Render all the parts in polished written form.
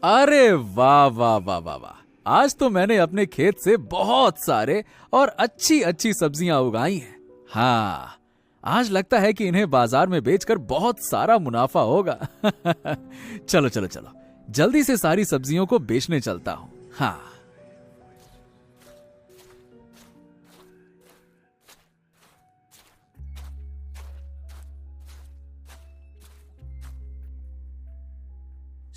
अरे वाह वाह वाह वाह वाह, आज तो मैंने अपने खेत से बहुत सारे और अच्छी अच्छी सब्जियां उगाई हैं। हाँ, आज लगता है कि इन्हें बाजार में बेचकर बहुत सारा मुनाफा होगा। चलो चलो चलो, जल्दी से सारी सब्जियों को बेचने चलता हूं। हाँ।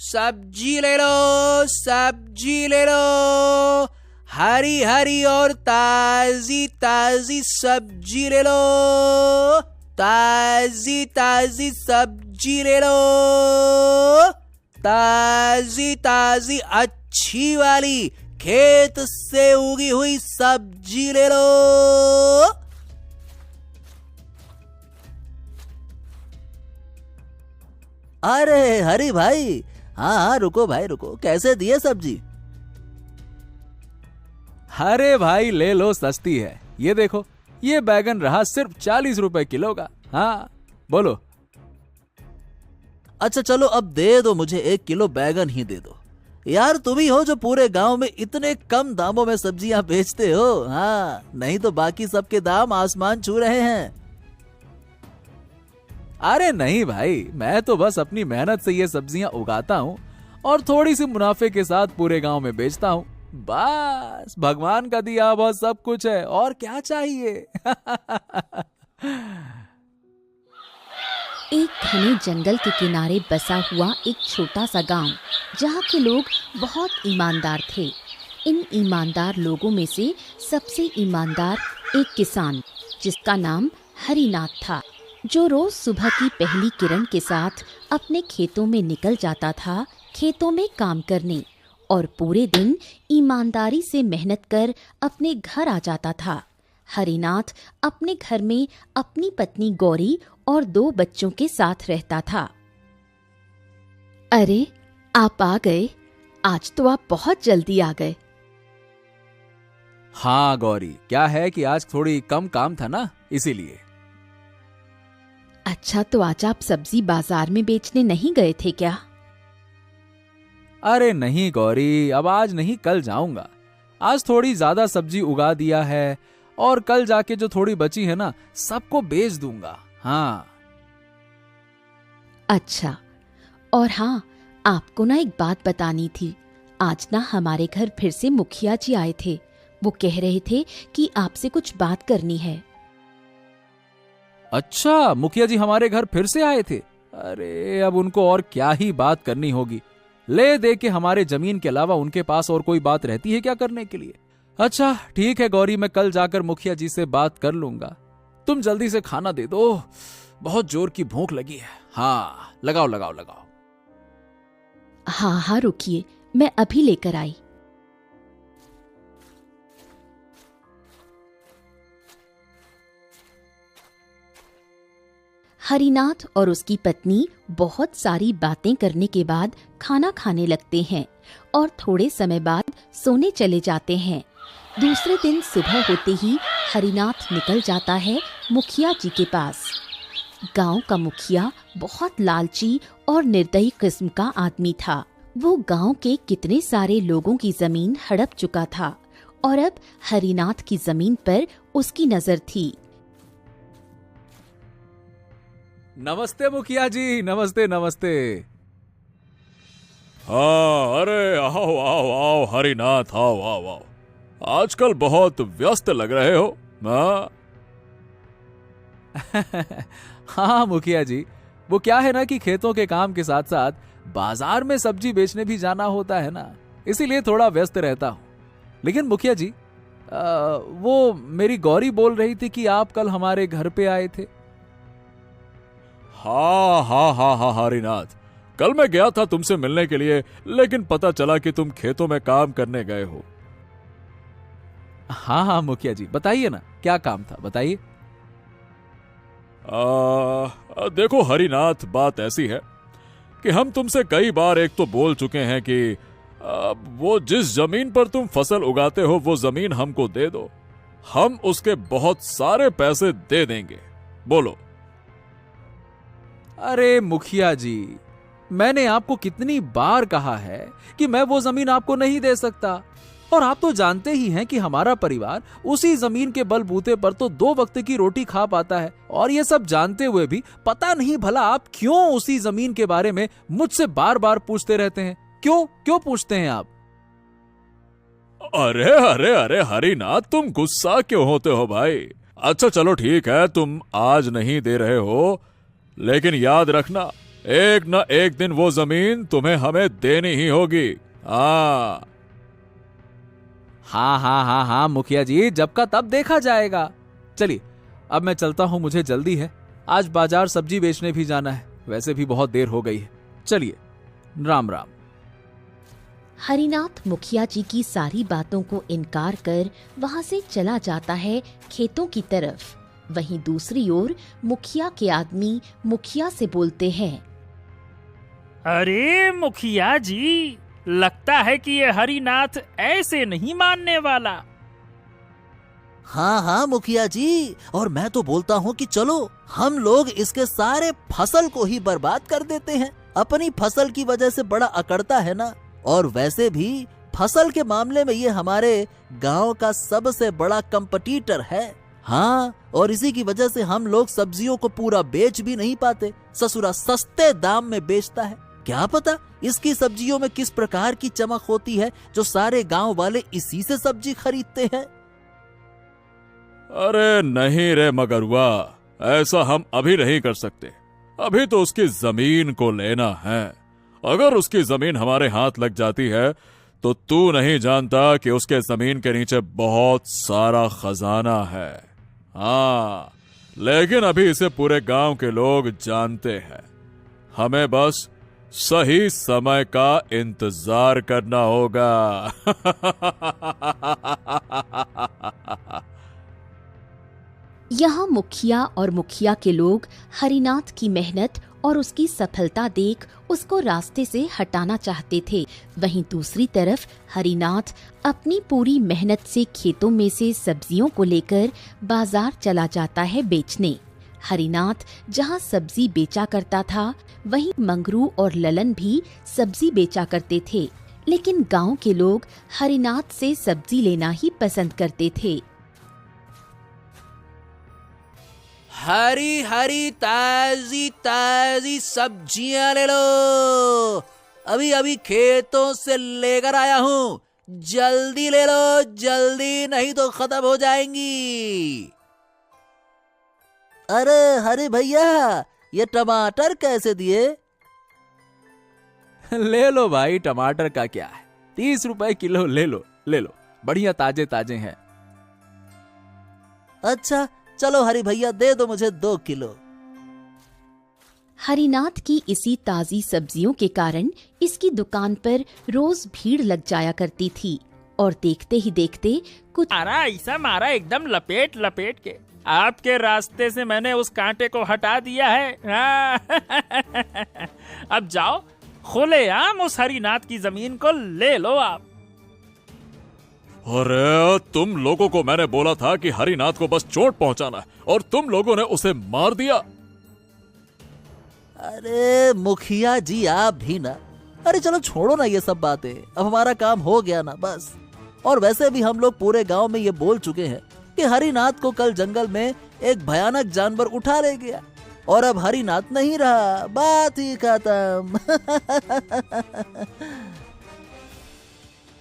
सब्जी ले लो, सब्जी ले लो, हरी हरी और ताजी ताजी सब्जी ले लो, ताजी ताजी सब्जी ले लो, ताजी ताजी अच्छी वाली खेत से उगी हुई सब्जी ले लो। अरे हरी भाई, हाँ हाँ रुको भाई रुको, कैसे दिए सब्जी? अरे भाई ले लो, सस्ती है। ये देखो, ये बैगन रहा सिर्फ 40 रुपए किलो का। हाँ बोलो। अच्छा चलो, अब दे दो मुझे 1 किलो बैगन ही दे दो। यार तुम ही हो जो पूरे गांव में इतने कम दामों में सब्जियां बेचते हो। हाँ, नहीं तो बाकी सबके दाम आसमान छू रहे हैं। अरे नहीं भाई, मैं तो बस अपनी मेहनत से ये सब्जियां उगाता हूँ और थोड़ी सी मुनाफे के साथ पूरे गांव में बेचता हूँ। बस भगवान का दिया हुआ सब कुछ है, और क्या चाहिए। एक घने जंगल के किनारे बसा हुआ एक छोटा सा गांव, जहाँ के लोग बहुत ईमानदार थे। इन ईमानदार लोगों में से सबसे ईमानदार एक किसान, जिसका नाम हरिनाथ था, जो रोज सुबह की पहली किरण के साथ अपने खेतों में निकल जाता था खेतों में काम करने, और पूरे दिन ईमानदारी से मेहनत कर अपने घर आ जाता था। हरिनाथ अपने घर में अपनी पत्नी गौरी और 2 बच्चों के साथ रहता था। अरे, आप आ गए। आज तो आप बहुत जल्दी आ गए। हाँ गौरी, क्या है कि आज थोड़ी कम काम था ना, इसीलिए। अच्छा, तो आज आप सब्जी बाजार में बेचने नहीं गए थे क्या? अरे नहीं गौरी, अब आज नहीं, कल जाऊंगा। आज थोड़ी ज्यादा सब्जी उगा दिया है और कल जाके जो थोड़ी बची है ना, सबको बेच दूंगा। हाँ। अच्छा, और हाँ, आपको ना एक बात बतानी थी। आज ना हमारे घर फिर से मुखिया जी आए थे। वो कह रहे थे कि आपसे कुछ बात करनी है। अच्छा, मुखिया जी हमारे घर फिर से आए थे? अरे अब उनको और क्या ही बात करनी होगी। ले दे के हमारे जमीन के अलावा उनके पास और कोई बात रहती है क्या करने के लिए? अच्छा ठीक है गौरी, मैं कल जाकर मुखिया जी से बात कर लूंगा। तुम जल्दी से खाना दे दो, बहुत जोर की भूख लगी है। हाँ, लगाओ लगाओ लगाओ। हाँ हाँ रुकिए, मैं अभी लेकर आई। हरिनाथ और उसकी पत्नी बहुत सारी बातें करने के बाद खाना खाने लगते हैं और थोड़े समय बाद सोने चले जाते हैं। दूसरे दिन सुबह होते ही हरिनाथ निकल जाता है मुखिया जी के पास। गांव का मुखिया बहुत लालची और निर्दयी किस्म का आदमी था। वो गांव के कितने सारे लोगों की जमीन हड़प चुका था और अब हरिनाथ की जमीन पर उसकी नजर थी। नमस्ते मुखिया जी, नमस्ते नमस्ते। हाँ, अरे आओ आओ आओ हरिनाथ, आओ आओ आओ। आजकल बहुत व्यस्त लग रहे हो। हाँ। हाँ मुखिया जी, वो क्या है ना कि खेतों के काम के साथ साथ बाजार में सब्जी बेचने भी जाना होता है ना, इसीलिए थोड़ा व्यस्त रहता हूँ। लेकिन मुखिया जी, वो मेरी गौरी बोल रही थी कि आप कल हमारे घर पे आए थे। हाँ हाँ हाँ हाँ हरिनाथ, कल मैं गया था तुमसे मिलने के लिए, लेकिन पता चला कि तुम खेतों में काम करने गए हो। हाँ हाँ मुखिया जी, बताइए ना क्या काम था, बताइए। देखो हरिनाथ, बात ऐसी है कि हम तुमसे कई बार एक तो बोल चुके हैं कि वो जिस जमीन पर तुम फसल उगाते हो वो जमीन हमको दे दो, हम उसके बहुत सारे पैसे दे देंगे। बोलो। अरे मुखिया जी, मैंने आपको कितनी बार कहा है कि मैं वो जमीन आपको नहीं दे सकता। और आप तो जानते ही हैं कि हमारा परिवार उसी जमीन के बलबूते पर तो 2 वक्त की रोटी खा पाता है। और ये सब जानते हुए भी पता नहीं भला आप क्यों उसी जमीन के बारे में मुझसे बार बार पूछते रहते हैं। क्यों क्यों पूछते हैं आप? अरे अरे अरे हरिनाथ, तुम गुस्सा क्यों होते हो भाई? अच्छा चलो ठीक है, तुम आज नहीं दे रहे हो, लेकिन याद रखना एक न एक दिन वो जमीन तुम्हें हमें देनी ही होगी। हाँ हाँ मुखिया जी, जब का तब देखा जाएगा। चलिए अब मैं चलता हूं, मुझे जल्दी है। आज बाजार सब्जी बेचने भी जाना है, वैसे भी बहुत देर हो गई है। चलिए, राम राम। हरिनाथ मुखिया जी की सारी बातों को इनकार कर वहां से चला जाता है खेतों की तरफ। वहीं दूसरी ओर मुखिया के आदमी मुखिया से बोलते हैं, अरे मुखिया जी, लगता है कि ये हरिनाथ ऐसे नहीं मानने वाला। हाँ हाँ मुखिया जी, और मैं तो बोलता हूँ कि चलो हम लोग इसके सारे फसल को ही बर्बाद कर देते हैं। अपनी फसल की वजह से बड़ा अकड़ता है ना, और वैसे भी फसल के मामले में ये हमारे गांव का सबसे बड़ा कंपटीटर है। हाँ, और इसी की वजह से हम लोग सब्जियों को पूरा बेच भी नहीं पाते। ससुरा सस्ते दाम में बेचता है। क्या पता इसकी सब्जियों में किस प्रकार की चमक होती है जो सारे गांव वाले इसी से सब्जी खरीदते हैं। अरे नहीं रे मगरुआ, ऐसा हम अभी नहीं कर सकते। अभी तो उसकी जमीन को लेना है। अगर उसकी जमीन हमारे हाथ लग जाती है तो तू नहीं जानता कि उसके जमीन के नीचे बहुत सारा खजाना है। हाँ, लेकिन अभी इसे पूरे गांव के लोग जानते हैं। हमें बस सही समय का इंतजार करना होगा। यहाँ मुखिया और मुखिया के लोग हरिनाथ की मेहनत और उसकी सफलता देख उसको रास्ते से हटाना चाहते थे। वहीं दूसरी तरफ हरिनाथ अपनी पूरी मेहनत से खेतों में से सब्जियों को लेकर बाजार चला जाता है बेचने। हरिनाथ जहाँ सब्जी बेचा करता था, वहीं मंगरू और ललन भी सब्जी बेचा करते थे। लेकिन गांव के लोग हरिनाथ से सब्जी लेना ही पसंद करते थे। हरी हरी ताजी ताजी सब्जियां ले लो, अभी अभी खेतों से लेकर आया हूँ। जल्दी ले लो, जल्दी, नहीं तो खत्म हो जाएंगी। अरे हरे भैया, ये टमाटर कैसे दिए? ले लो भाई, टमाटर का क्या है, 30 रुपए किलो। ले लो ले लो, बढ़िया ताजे ताजे हैं। अच्छा चलो हरी भैया, दे दो मुझे 2 किलो। हरिनाथ की इसी ताजी सब्जियों के कारण इसकी दुकान पर रोज भीड़ लग जाया करती थी। और देखते ही देखते कुछ मारा ऐसा मारा, एकदम लपेट लपेट के। आपके रास्ते से मैंने उस कांटे को हटा दिया है। अब जाओ, खुलेआम उस हरिनाथ की जमीन को ले लो आप। अरे तुम लोगों को मैंने बोला था कि हरिनाथ को बस चोट पहुंचाना है, और तुम लोगों ने उसे मार दिया। अरे मुखिया जी आप भी ना। अरे चलो छोड़ो ना ये सब बातें, अब हमारा काम हो गया ना बस। और वैसे भी हम लोग पूरे गांव में ये बोल चुके हैं कि हरिनाथ को कल जंगल में एक भयानक जानवर उठा ले गया, और अब हरिनाथ नहीं रहा, बात ही खत्म।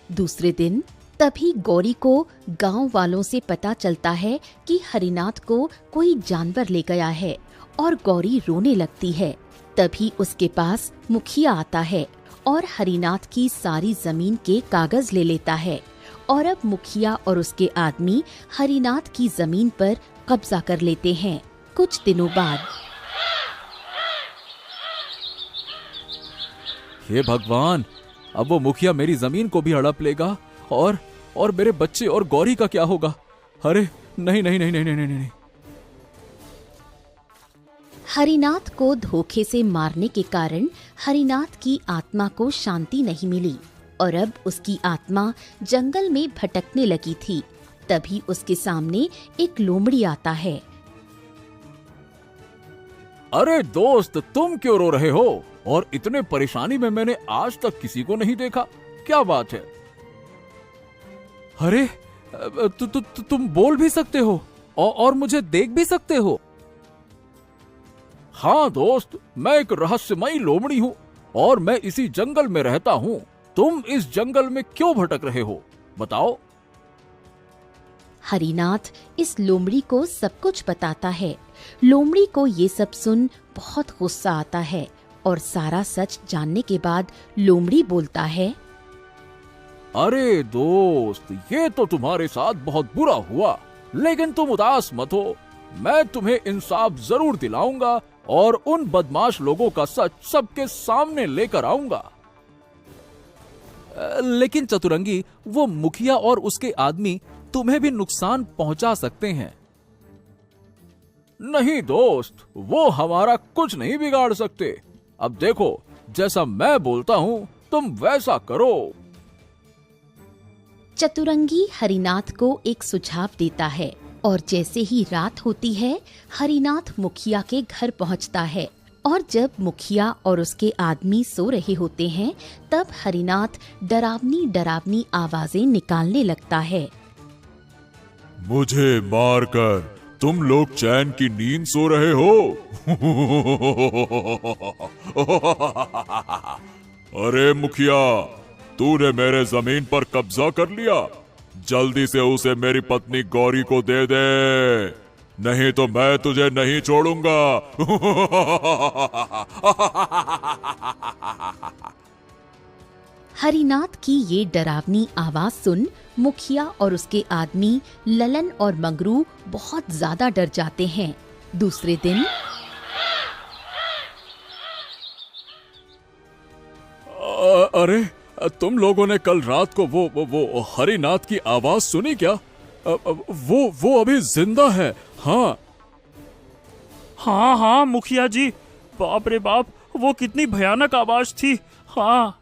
दूसरे दिन तभी गौरी को गांव वालों से पता चलता है कि हरिनाथ को कोई जानवर ले गया है, और गौरी रोने लगती है। तभी उसके पास मुखिया आता है और हरिनाथ की सारी जमीन के कागज ले लेता है। और अब मुखिया और उसके आदमी हरिनाथ की जमीन पर कब्जा कर लेते हैं। कुछ दिनों बाद, हे भगवान, अब वो मुखिया मेरी जमीन को भी हड़प लेगा, और मेरे बच्चे और गौरी का क्या होगा? अरे नहीं नहीं नहीं नहीं नहीं नहीं, नहीं। हरिनाथ को धोखे से मारने के कारण हरिनाथ की आत्मा को शांति नहीं मिली, और अब उसकी आत्मा जंगल में भटकने लगी थी। तभी उसके सामने एक लोमड़ी आता है। अरे दोस्त, तुम क्यों रो रहे हो? और इतने परेशानी में मैंने आज तक किसी को नहीं देखा। क्या बात है? अरे तुम बोल भी सकते हो और मुझे देख भी सकते हो? हाँ दोस्त, मैं एक रहस्यमयी लोमड़ी हूँ और मैं इसी जंगल में रहता हूँ। तुम इस जंगल में क्यों भटक रहे हो, बताओ? हरिनाथ इस लोमड़ी को सब कुछ बताता है। लोमड़ी को ये सब सुन बहुत गुस्सा आता है और सारा सच जानने के बाद लोमड़ी बोलता है, अरे दोस्त, ये तो तुम्हारे साथ बहुत बुरा हुआ, लेकिन तुम उदास मत हो। मैं तुम्हें इंसाफ जरूर दिलाऊंगा और उन बदमाश लोगों का सच सबके सामने लेकर आऊंगा। लेकिन चतुरंगी, वो मुखिया और उसके आदमी तुम्हें भी नुकसान पहुंचा सकते हैं। नहीं दोस्त, वो हमारा कुछ नहीं बिगाड़ सकते। अब देखो, जैसा मैं बोलता हूं तुम वैसा करो। चतुरंगी हरिनाथ को एक सुझाव देता है और जैसे ही रात होती है, हरिनाथ मुखिया के घर पहुंचता है और जब मुखिया और उसके आदमी सो रहे होते हैं, तब हरिनाथ डरावनी डरावनी आवाजें निकालने लगता है। मुझे मारकर तुम लोग चैन की नींद सो रहे हो? अरे मुखिया, तूने मेरे जमीन पर कब्जा कर लिया। जल्दी से उसे मेरी पत्नी गौरी को दे दे, नहीं तो मैं तुझे नहीं छोड़ूंगा। हरिनाथ की ये डरावनी आवाज सुन मुखिया और उसके आदमी ललन और मंगरू बहुत ज्यादा डर जाते हैं। दूसरे दिन अरे, तुम लोगों ने कल रात को वो हरिनाथ की आवाज सुनी क्या? वो अभी जिंदा है। हाँ हाँ हाँ मुखिया जी, बाप रे बाप, वो कितनी भयानक आवाज थी। हाँ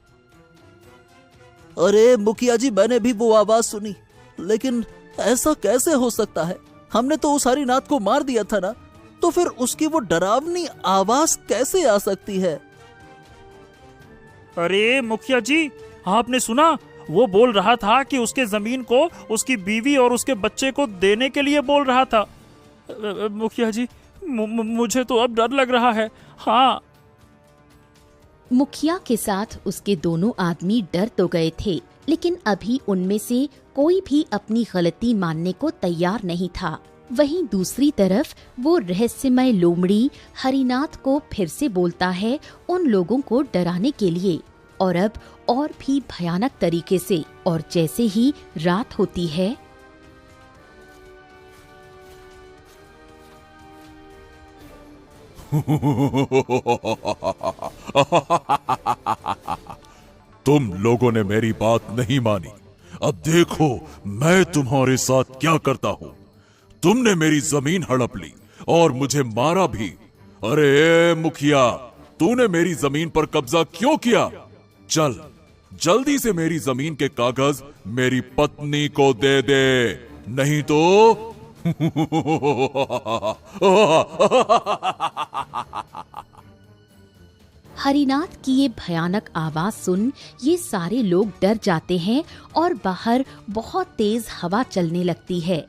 अरे मुखिया जी, मैंने भी वो आवाज सुनी, लेकिन ऐसा कैसे हो सकता है? हमने तो उस हरिनाथ को मार दिया था ना, तो फिर उसकी वो डरावनी आवाज कैसे आ सकती है? अरे मुखिया जी, आपने सुना? वो बोल रहा था कि उसके जमीन को उसकी बीवी और उसके बच्चे को देने के लिए बोल रहा था। मुखिया जी, मुझे तो अब डर लग रहा है। हाँ। मुखिया के साथ उसके दोनों आदमी डर तो गए थे, लेकिन अभी उनमें से कोई भी अपनी गलती मानने को तैयार नहीं था। वहीं दूसरी तरफ वो रहस्यमय लोमड़ी हरिनाथ को फिर से बोलता है उन लोगों को डराने के लिए, और अब और भी भयानक तरीके से। और जैसे ही रात होती है, तुम लोगों ने मेरी बात नहीं मानी। अब देखो मैं तुम्हारे साथ क्या करता हूँ। तुमने मेरी जमीन हड़प ली और मुझे मारा भी। अरे मुखिया, तूने मेरी जमीन पर कब्जा क्यों किया? चल जल्दी से मेरी जमीन के कागज मेरी पत्नी को दे दे, नहीं तो हरिनाथ की ये भयानक आवाज सुन ये सारे लोग डर जाते हैं और बाहर बहुत तेज हवा चलने लगती है।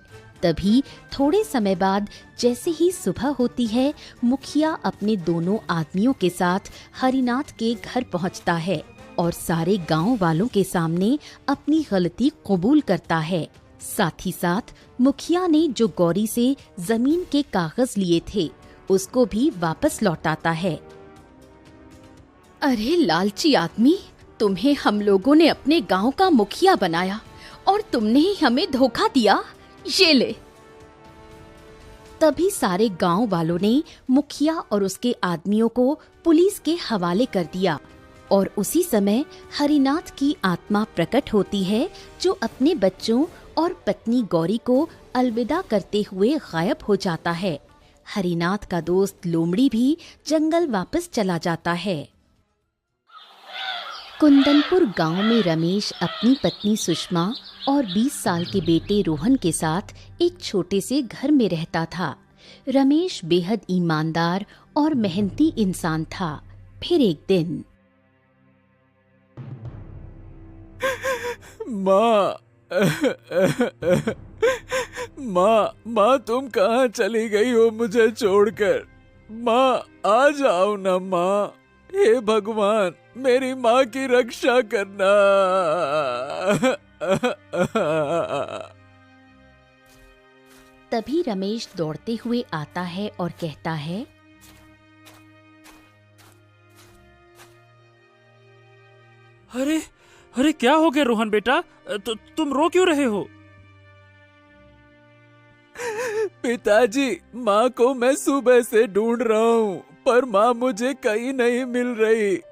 तभी थोड़े समय बाद जैसे ही सुबह होती है, मुखिया अपने दोनों आदमियों के साथ हरिनाथ के घर पहुंचता है और सारे गांव वालों के सामने अपनी गलती कबूल करता है। साथ ही साथ मुखिया ने जो गौरी से जमीन के कागज लिए थे उसको भी वापस लौटाता है। अरे लालची आदमी, तुम्हें हम लोगों ने अपने गांव का मुखिया बनाया और तुमने ही हमें धोखा दिया। ये ले। तभी सारे गांव वालों ने मुखिया और उसके आदमियों को पुलिस के हवाले कर दिया और उसी समय हरिनाथ की आत्मा प्रकट होती है, जो अपने बच्चों और पत्नी गौरी को अलविदा करते हुए गायब हो जाता है। हरिनाथ का दोस्त लोमड़ी भी जंगल वापस चला जाता है। कुंदनपुर गांव में रमेश अपनी पत्नी सुषमा और 20 साल के बेटे रोहन के साथ एक छोटे से घर में रहता था। रमेश बेहद ईमानदार और मेहनती इंसान था। फिर एक दिन माँ, माँ तुम कहाँ चली गई हो मुझे छोड़कर? माँ आ जाओ ना माँ, हे भगवान मेरी माँ की रक्षा करना। तभी रमेश दौड़ते हुए आता है और कहता है, अरे अरे क्या हो गया रोहन बेटा, तुम रो क्यों रहे हो? पिताजी, माँ को मैं सुबह से ढूंढ रहा हूँ पर माँ मुझे कहीं नहीं मिल रही।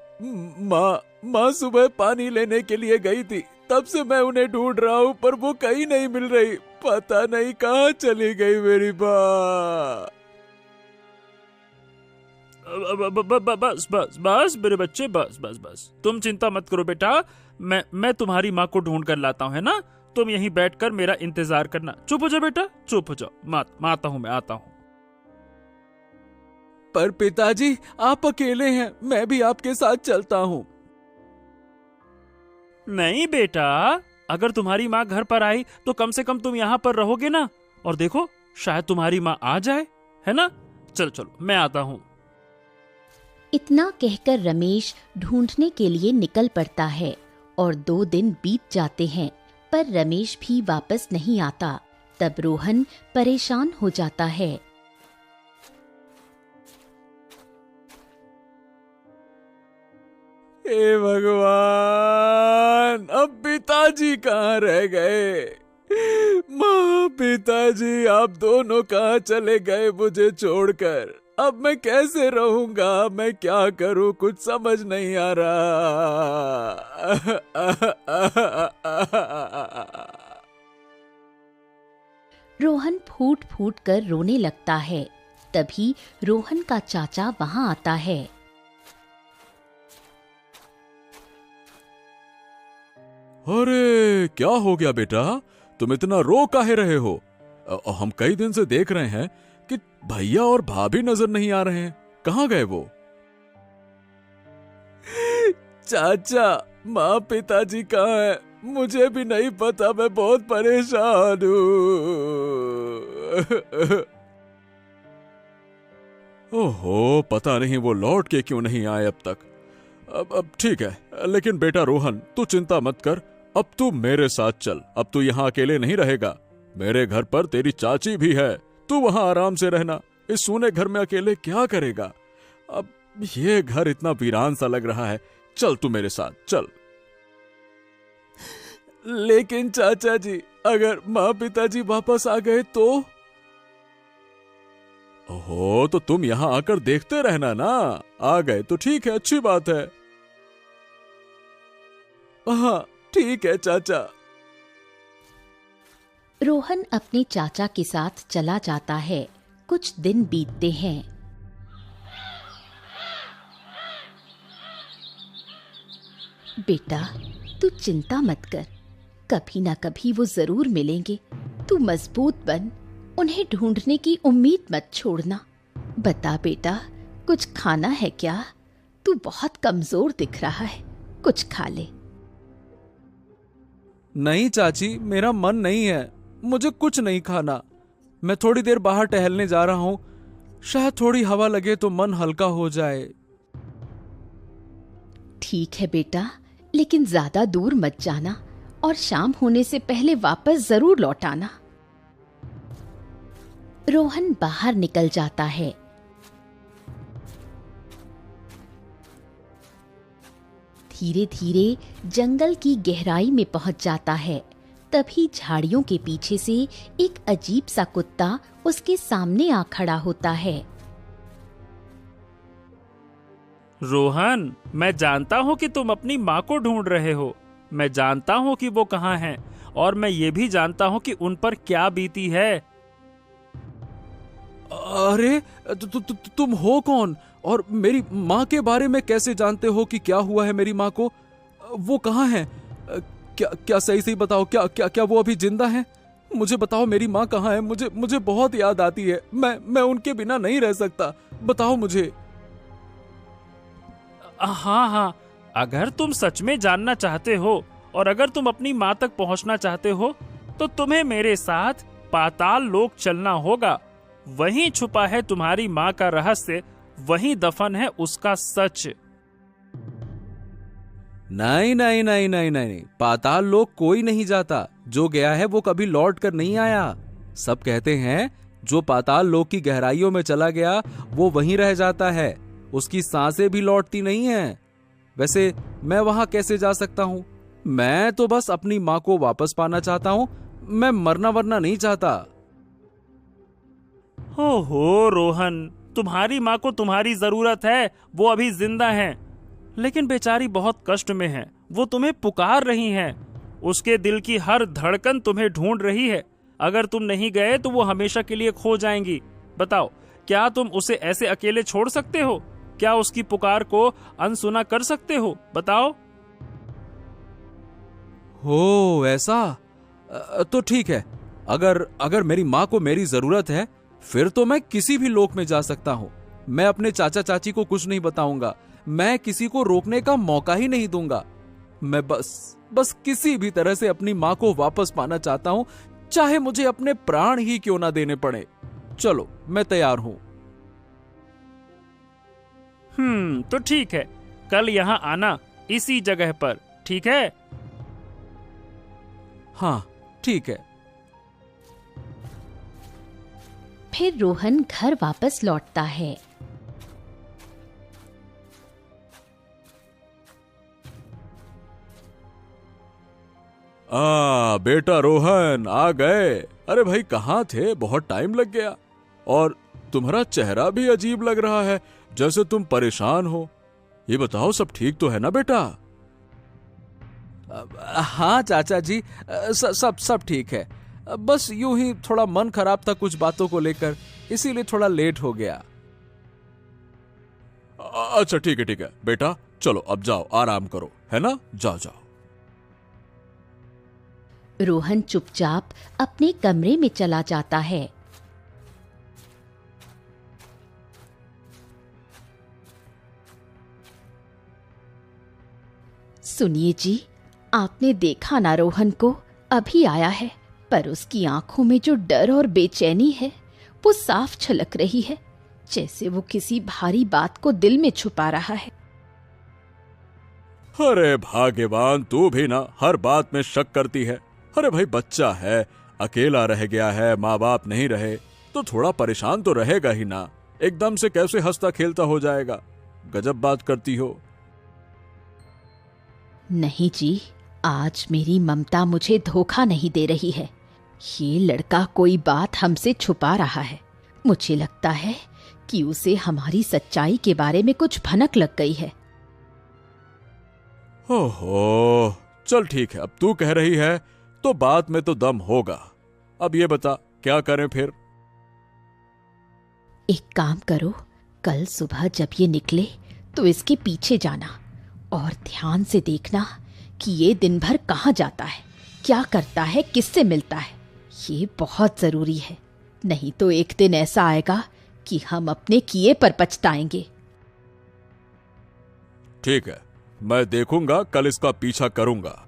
माँ सुबह पानी लेने के लिए गई थी, तब से मैं उन्हें ढूंढ रहा हूँ पर वो कहीं नहीं मिल रही। पता नहीं कहाँ चली गई मेरी माँ। बस बस बस मेरे बच्चे, बस बस बस, तुम चिंता मत करो बेटा, मैं तुम्हारी माँ को ढूंढ कर लाता हूँ, है ना? तुम यहीं बैठकर मेरा इंतजार करना। चुप हो जाओ बेटा, चुप हो जाओ। मैं आता हूँ, मैं आता हूँ। पर पिताजी आप अकेले हैं, मैं भी आपके साथ चलता हूँ। नहीं बेटा, अगर तुम्हारी माँ घर पर आई तो कम से कम तुम यहाँ पर रहोगे ना, और देखो शायद तुम्हारी माँ आ जाए, है ना? चलो चलो मैं आता हूँ। इतना कहकर रमेश ढूंढने के लिए निकल पड़ता है और 2 दिन बीत जाते हैं पर रमेश भी वापस नहीं आता। तब रोहन परेशान हो जाता है। हे भगवान, अब पिताजी कहाँ रह गए? माँ, पिताजी आप दोनों कहाँ चले गए मुझे छोड़कर? अब मैं कैसे रहूंगा? मैं क्या करूं? कुछ समझ नहीं आ रहा। रोहन फूट फूट कर रोने लगता है। तभी रोहन का चाचा वहां आता है। अरे क्या हो गया बेटा, तुम इतना रो काहे रहे हो? हम कई दिन से देख रहे हैं कि भैया और भाभी नजर नहीं आ रहे हैं, कहाँ गए वो? चाचा, माँ पिताजी कहाँ है? मुझे भी नहीं पता, मैं बहुत परेशान हूँ। ओहो, पता नहीं वो लौट के क्यों नहीं आए अब तक। अब ठीक है, लेकिन बेटा रोहन तू चिंता मत कर, अब तू मेरे साथ चल। अब तू यहाँ अकेले नहीं रहेगा, मेरे घर पर तेरी चाची भी है, तू वहां आराम से रहना। इस सूने घर में अकेले क्या करेगा? अब ये घर इतना वीरान सा लग रहा है, चल तू मेरे साथ चल। लेकिन चाचा जी, अगर माँ पिताजी वापस आ गए तो? ओहो, तो तुम यहाँ आकर देखते रहना ना। आ गए तो ठीक है, अच्छी बात है। हाँ ठीक है चाचा। रोहन अपने चाचा के साथ चला जाता है। कुछ दिन बीतते हैं। बेटा, तू चिंता मत कर, कभी ना कभी वो जरूर मिलेंगे। तू मजबूत बन, उन्हें ढूंढने की उम्मीद मत छोड़ना। बता बेटा, कुछ खाना है क्या? तू बहुत कमजोर दिख रहा है, कुछ खा ले। नहीं चाची, मेरा मन नहीं है, मुझे कुछ नहीं खाना। मैं थोड़ी देर बाहर टहलने जा रहा हूँ, शायद थोड़ी हवा लगे तो मन हल्का हो जाए। ठीक है बेटा, लेकिन ज्यादा दूर मत जाना और शाम होने से पहले वापस जरूर लौट आना। रोहन बाहर निकल जाता है। धीरे धीरे जंगल की गहराई में पहुंच जाता है। तभी झाड़ियों के पीछे से एक अजीब सा कुत्ता उसके सामने आ खड़ा होता है। रोहन, मैं जानता हूँ कि तुम अपनी माँ को ढूंढ रहे हो। मैं जानता हूँ कि वो कहाँ हैं, और मैं ये भी जानता हूँ कि उन पर क्या बीती है। अरे तुम हो कौन? और मेरी माँ के बारे में कैसे जानते हो कि क्या हुआ है मेरी माँ को? वो कहाँ है? क्या सही सही बताओ, क्या वो अभी जिंदा है? मुझे बताओ मेरी माँ कहाँ है? मुझे बहुत याद आती है, मैं उनके बिना नहीं रह सकता, बताओ मुझे। हाँ हाँ, अगर तुम सच में जानना चाहते हो और अगर तुम अपनी माँ तक पहुँचना चाहते हो तो तुम्हें मेरे साथ पाताल लोक चलना होगा। वहीं छुपा है तुम्हारी माँ का रहस्य, वहीं दफन है उसका सच। नहीं नहीं नहीं नहीं नहीं, पाताल लोक कोई नहीं जाता। जो गया है वो कभी लौट कर नहीं आया। सब कहते हैं जो पाताल लोक की गहराइयों में चला गया वो वहीं रह जाता है, उसकी सांसें भी लौटती नहीं हैं। वैसे मैं वहां कैसे जा सकता हूं? मैं तो बस अपनी माँ को वापस पाना चाहता हूं, मैं मरना वरना नहीं चाहता। हो रोहन, तुम्हारी माँ को तुम्हारी जरूरत है, वो अभी जिंदा हैं, लेकिन बेचारी बहुत कष्ट में है। वो तुम्हें पुकार रही हैं, उसके दिल की हर धड़कन तुम्हें ढूंढ रही है। अगर तुम नहीं गए तो वो हमेशा के लिए खो जाएंगी। बताओ, क्या तुम उसे ऐसे अकेले छोड़ सकते हो? क्या उसकी पुकार को अनसुना कर सकते हो? बताओ। हो ऐसा? तो ठीक है, अगर मेरी माँ को मेरी जरूरत है फिर तो मैं किसी भी लोक में जा सकता हूँ। मैं अपने चाचा चाची को कुछ नहीं बताऊंगा, मैं किसी को रोकने का मौका ही नहीं दूंगा। मैं बस किसी भी तरह से अपनी माँ को वापस पाना चाहता हूँ, चाहे मुझे अपने प्राण ही क्यों ना देने पड़े। चलो, मैं तैयार हूं। तो ठीक है, कल यहाँ आना इसी जगह पर, ठीक है? हाँ ठीक है। फिर रोहन घर वापस लौटता है। बेटा रोहन आ गए। अरे भाई कहाँ थे, बहुत टाइम लग गया। और तुम्हारा चेहरा भी अजीब लग रहा है, जैसे तुम परेशान हो। ये बताओ सब ठीक तो है ना बेटा? हाँ चाचा जी, सब ठीक है। बस यूं ही थोड़ा मन खराब था कुछ बातों को लेकर, इसीलिए थोड़ा लेट हो गया। अच्छा ठीक है बेटा, चलो अब जाओ आराम करो, है ना? जाओ। रोहन चुपचाप अपने कमरे में चला जाता है। सुनिए जी, आपने देखा ना रोहन को? अभी आया है, पर उसकी आंखों में जो डर और बेचैनी है वो साफ झलक रही है, जैसे वो किसी भारी बात को दिल में छुपा रहा है। अरे भाग्यवान, तू भी ना हर बात में शक करती है। अरे भाई बच्चा है, अकेला रह गया है, माँ बाप नहीं रहे तो थोड़ा परेशान तो रहेगा ही ना। एकदम से कैसे हंसता खेलता हो जाएगा? गजब बात करती हो। नहीं जी, आज मेरी ममता मुझे धोखा नहीं दे रही है। ये लड़का कोई बात हमसे छुपा रहा है। मुझे लगता है कि उसे हमारी सच्चाई के बारे में कुछ भनक लग गई है। ओहो, चल ठीक है, अब तू कह रही है तो बात में तो दम होगा। अब ये बता क्या करें फिर? एक काम करो, कल सुबह जब ये निकले तो इसके पीछे जाना और ध्यान से देखना कि ये दिन भर कहाँ जाता है, क्या करता है, किससे मिलता है। ये बहुत जरूरी है, नहीं तो एक दिन ऐसा आएगा कि हम अपने किए पर पछताएंगे। ठीक है, मैं देखूंगा, कल इसका पीछा करूंगा।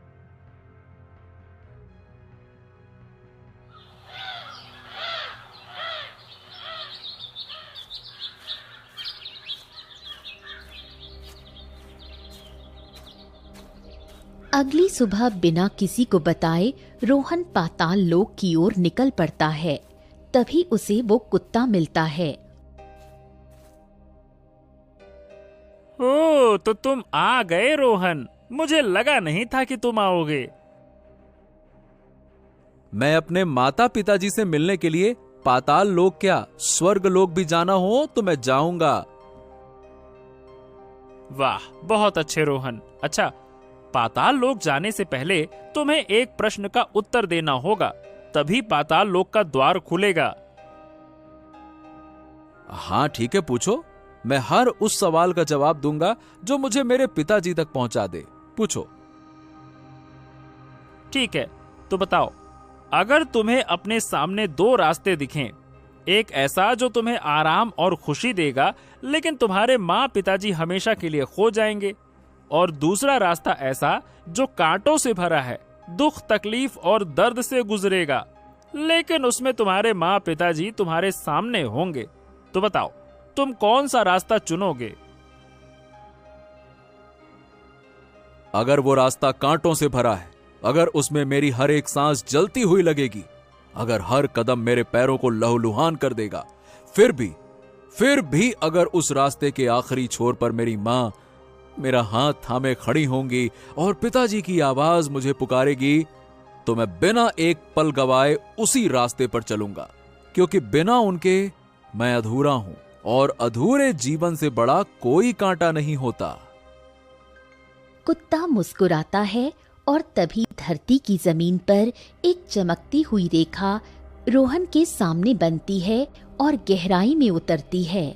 अगली सुबह बिना किसी को बताए रोहन पाताल लोक की ओर निकल पड़ता है। तभी उसे वो कुत्ता मिलता है। ओ, तो तुम आ गए रोहन, मुझे लगा नहीं था कि तुम आओगे। मैं अपने माता पिताजी से मिलने के लिए पाताल लोक क्या स्वर्ग लोक भी जाना हो तो मैं जाऊंगा। वाह, बहुत अच्छे रोहन। अच्छा, पाताल लोक जाने से पहले तुम्हें एक प्रश्न का उत्तर देना होगा, तभी पाताल लोक का द्वार खुलेगा। हाँ ठीक है, पूछो। मैं हर उस सवाल का जवाब दूंगा जो मुझे मेरे पिताजी तक पहुंचा दे। पूछो। ठीक है, तो बताओ, अगर तुम्हें अपने सामने दो रास्ते दिखें, एक ऐसा जो तुम्हें आराम और खुशी देगा, लेकिन तुम्हारे माँ पिताजी हमेशा के लिए खो जाएंगे। और दूसरा रास्ता ऐसा जो कांटों से भरा है, दुख तकलीफ और दर्द से गुजरेगा, लेकिन उसमें तुम्हारे माँ पिताजी तुम्हारे सामने होंगे। तो बताओ, तुम कौन सा रास्ता चुनोगे? अगर वो रास्ता कांटों से भरा है, अगर उसमें मेरी हर एक सांस जलती हुई लगेगी, अगर हर कदम मेरे पैरों को लहूलुहान कर देगा, फिर भी अगर उस रास्ते के आखिरी छोर पर मेरी मां मेरा हाथ थामे खड़ी होंगी और पिताजी की आवाज मुझे पुकारेगी, तो मैं बिना एक पल गवाए उसी रास्ते पर चलूंगा, क्योंकि बिना उनके मैं अधूरा हूं और अधूरे जीवन से बड़ा कोई कांटा नहीं होता। कुत्ता मुस्कुराता है और तभी धरती की जमीन पर एक चमकती हुई रेखा रोहन के सामने बनती है और गहराई में उतरती है।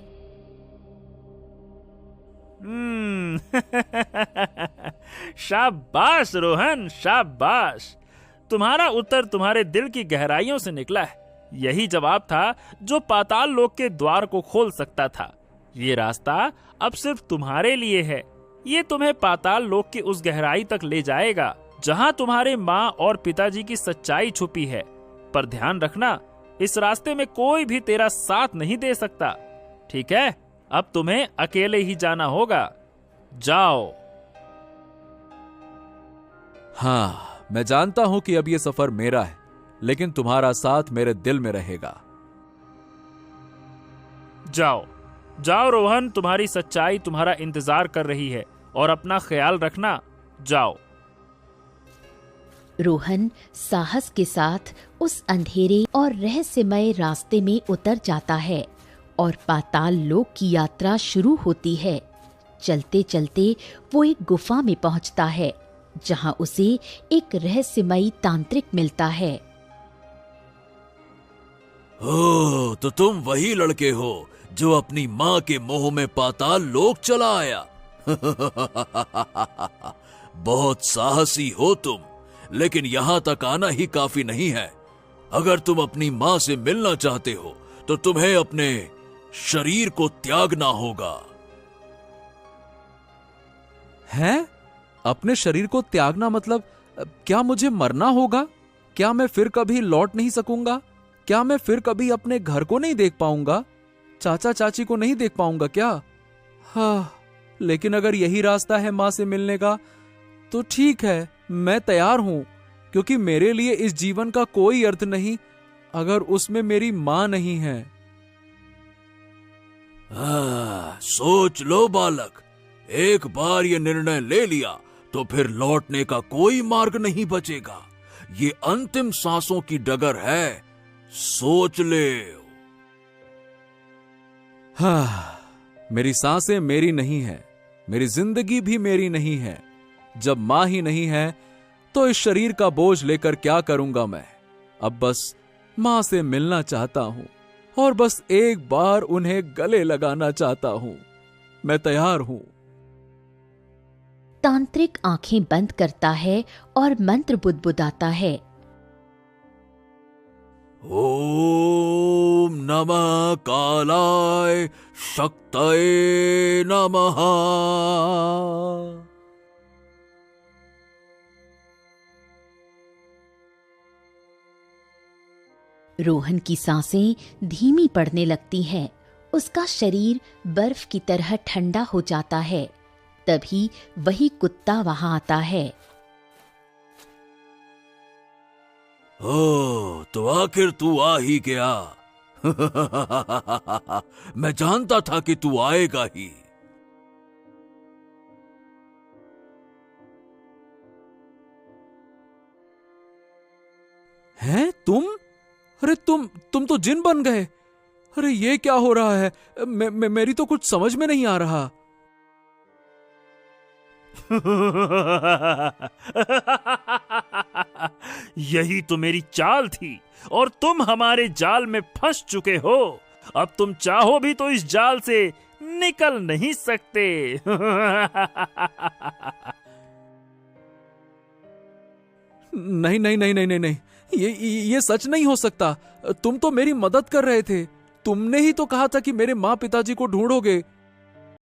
शाबाश रोहन, शाबाश। तुम्हारा उत्तर तुम्हारे दिल की गहराइयों से निकला है। यही जवाब था जो पाताल लोक के द्वार को खोल सकता था। ये रास्ता अब सिर्फ तुम्हारे लिए है। ये तुम्हें पाताल लोक की उस गहराई तक ले जाएगा जहां तुम्हारे माँ और पिताजी की सच्चाई छुपी है। पर ध्यान रखना, इस रास्ते में कोई भी तेरा साथ नहीं दे सकता। ठीक है, अब तुम्हें अकेले ही जाना होगा। जाओ। हाँ, मैं जानता हूं कि अब ये सफर मेरा है, लेकिन तुम्हारा साथ मेरे दिल में रहेगा। जाओ जाओ रोहन, तुम्हारी सच्चाई तुम्हारा इंतजार कर रही है, और अपना ख्याल रखना। जाओ। रोहन साहस के साथ उस अंधेरे और रहस्यमय रास्ते में उतर जाता है और पाताल लोक की यात्रा शुरू होती है। चलते चलते वो एक गुफा में पहुंचता है, जहां उसे एक रहस्यमयी तांत्रिक मिलता है। ओ, तो तुम वही लड़के हो जो अपनी माँ के मोह में पाताल लोक चला आया। बहुत साहसी हो तुम, लेकिन यहां तक आना ही काफी नहीं है। अगर तुम अपनी माँ से मिलना चाहते हो तो तुम्हें अपने शरीर को त्यागना होगा। हैं? अपने शरीर को त्यागना मतलब क्या मुझे मरना होगा? क्या मैं फिर कभी लौट नहीं सकूंगा? क्या मैं फिर कभी अपने घर को नहीं देख पाऊंगा? चाचा चाची को नहीं देख पाऊंगा क्या? हाँ, लेकिन अगर यही रास्ता है मां से मिलने का, तो ठीक है, मैं तैयार हूं, क्योंकि मेरे लिए इस जीवन का कोई अर्थ नहीं अगर उसमें मेरी मां नहीं है। सोच लो बालक, एक बार ये निर्णय ले लिया तो फिर लौटने का कोई मार्ग नहीं बचेगा। ये अंतिम सांसों की डगर है, सोच ले। हाँ, मेरी सांसें मेरी नहीं है, मेरी जिंदगी भी मेरी नहीं है। जब मां ही नहीं है तो इस शरीर का बोझ लेकर क्या करूंगा मैं? अब बस मां से मिलना चाहता हूं और बस एक बार उन्हें गले लगाना चाहता हूं। मैं तैयार हूं। तांत्रिक आंखें बंद करता है और मंत्र बुदबुदाता है। ओम नमः कालाय शक्तये नमः। रोहन की सांसें धीमी पड़ने लगती हैं। उसका शरीर बर्फ की तरह ठंडा हो जाता है। तभी वही कुत्ता वहां आता है। ओ, तो आखिर तू आ ही गया। मैं जानता था कि तू आएगा ही। हैं तुम? अरे तुम तो जिन बन गए। अरे ये क्या हो रहा है? मेरी तो कुछ समझ में नहीं आ रहा। यही तो मेरी चाल थी और तुम हमारे जाल में फंस चुके हो। अब तुम चाहो भी तो इस जाल से निकल नहीं सकते। नहीं नहीं नहीं नहीं नहीं नहीं, ये सच नहीं हो सकता। तुम तो मेरी मदद कर रहे थे, तुमने ही तो कहा था कि मेरे माँ पिताजी को ढूंढोगे।